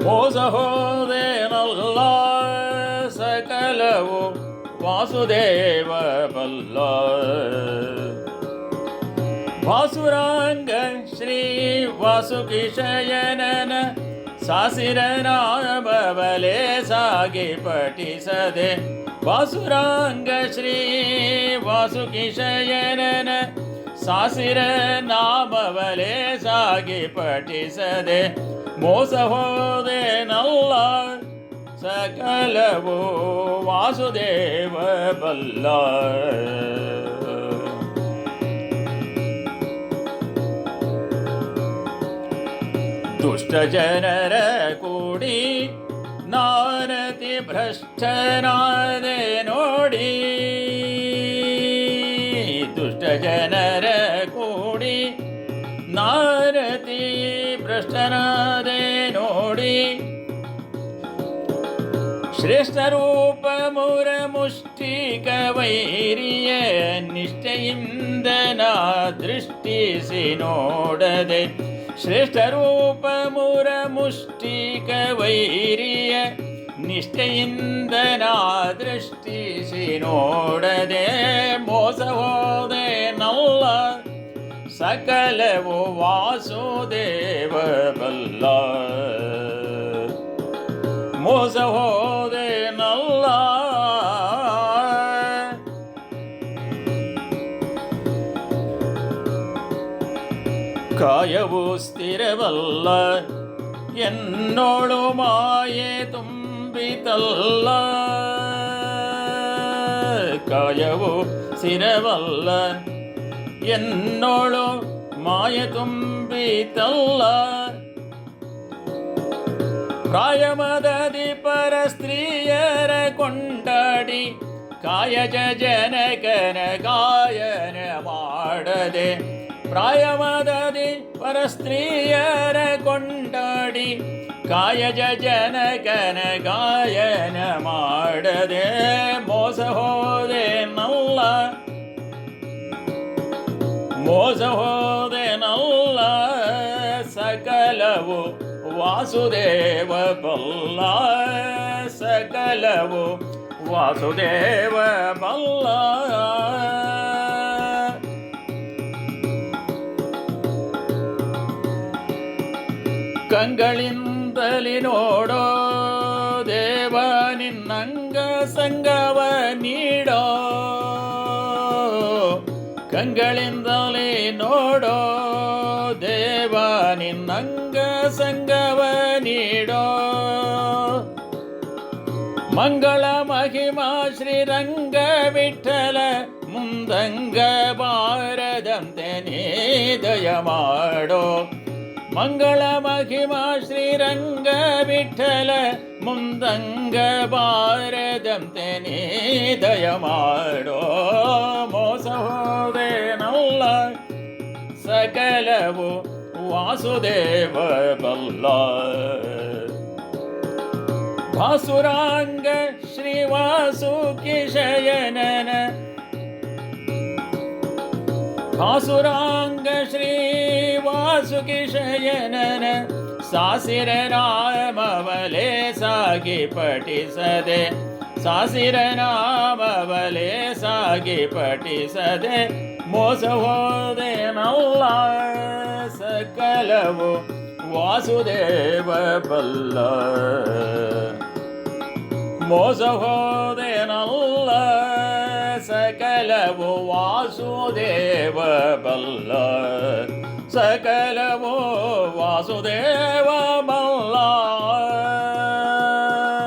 ಮೋಸ ಹೋದೇನಲ್ಲ ಸಕಲವು ವಾಸುದೇವ ಬಲ್ಲ. ವಾಸುರಾಂಗ ಶ್ರೀ ವಾಸುಕಿಶಯನನ ಸಾಸಿರನಾಮಬಲೆ ಸಾಗಿ ಪಠಿಸದೆ. ವಾಸುರಾಂಗ ಶ್ರೀ ವಾಸುಕಿಶಯನನ ಸಾಸಿರನಾಮಬಲೆ ಸಾಗಿ ಪಠಿಸದೆ. ಮೋಸ ಹೋದೇನಲ್ಲ ಸಕಲವು ವಾಸುದೇವ ಬಲ್ಲ. ದುಷ್ಟ ಜನರ ಕೂಡಿ ನಾರತಿ ಭ್ರಷ್ಟನಾದೆ ನೋಡಿ. ದುಷ್ಟ ಜನರ ಕೂಡಿ ನಾರತಿ ಭ್ರಷ್ಟನಾದೆ ನೋಡಿ. ಶ್ರೇಷ್ಠ ರೂಪ ಮುರ ಮುಷ್ಟಿಕ ವೈರಿಯ ನಿಷ್ಠೆಯಿಂದ ನಾ ದೃಷ್ಟಿಸಿ ನೋಡದೆ. ಶ್ರೇಷ್ಠ ರೂಪ ಮುರ ಮುಷ್ಟಿಕ ವೈರಿಯ ನಿಷ್ಠೆಯಿಂದ ನಾ ದೃಷ್ಟಿಸಿ ನೋಡದೆ. ಮೋಸ ಹೋದೆ ನಲ್ಲ ಸಕಲವು ವಾಸುದೇವ ಬಲ್ಲ. ಮೋಸ ಹೋದೆ ನಲ್ಲ ಕಾಯವು ಸ್ಥಿರವಲ್ಲ ಎನ್ನೋಳು ಮಾಯೆ ತುಂಬಿತಲ್ಲ. ಕಾಯವು ಸ್ಥಿರವಲ್ಲ ಎನ್ನೋಳು ಮಾಯೆ ತುಂಬಿತಲ್ಲ. ಪ್ರಾಯಮದದಿ ಪರ ಸ್ತ್ರೀಯರ ಕೊಂಡಾಡಿ ಕಾಯಜ ಜನಕನ ಗಾಯನ ಮಾಡದೆ. ಪ್ರಾಯಮದದಿ ಪರ ಸ್ತ್ರೀಯರ ಕೊಂಡಾಡಿ ಕಾಯಜ ಜನಕನ ಗಾಯನ ಮಾಡದೆ. ಮೋಸ ಹೋದೆ ನಲ್ಲ ಮೋಸ ಹೋದೆ ನಲ್ಲ ಸಕಲವು ವಾಸುದೇವ ಬಲ್ಲ. ಸಕಲವು ವಾಸುದೇವ ಬಲ್ಲ. ಕಂಗಳಿಂದಲಿ ನೋಡೋ ದೇವ ನಿನ್ನಂಗ ಸಂಗವ ನೀಡೋ. ಕಂಗಳಿಂದಲೇ ನೋಡೋ ದೇವ ನಿನ್ನಂಗ ಸಂಗವ ನೀಡೋ. ಮಂಗಳ ಮಹಿಮಾ ಶ್ರೀರಂಗ ವಿಠಲ ಮುಂದಂಗ ಬಾರದಂತೆ ನೀ ದಯ ಮಾಡೋ. ಮಂಗಳ ಮಹಿಮಾ ಶ್ರೀರಂಗ ವಿಠಲ ಮುಂದಂಗ ಬಾರದಂತೆ ನೀ ದಯ ಮಾಡೋ. ಮೋಸ ಹೋದೆ ನಲ್ಲ ಸಕಲವು ವಾಸುದೇವ ಬಲ್ಲ. ಭಾಸುರಾಂಗ ಶ್ರೀ ವಾಸುಕಿಶಯನನ ಭಾಸುರಾಂಗ ಶ್ರೀ ವಾಸುಕಿಶಯನನ ಸಾಸಿರ ನಾಮವಲೆ ಸಾಗಿ ಪಠಿಸದೆ. ಸಾಸಿರ ನಾಮವಲೆ ಸಾಗಿ ಪಠಿಸದೆ. ಮೋಸ ಹೋದೆ ನಲ್ಲ ಸಕಲವು ವಾಸುದೇವ ಬಲ್ಲ. ಮೋಸ ಹೋದೆ ನಲ್ಲ ಸಕಲವು ವಾಸುದೇವ ಬಲ್ಲ. ಸಕಲವು ವಾಸುದೇವ ಬಲ್ಲ.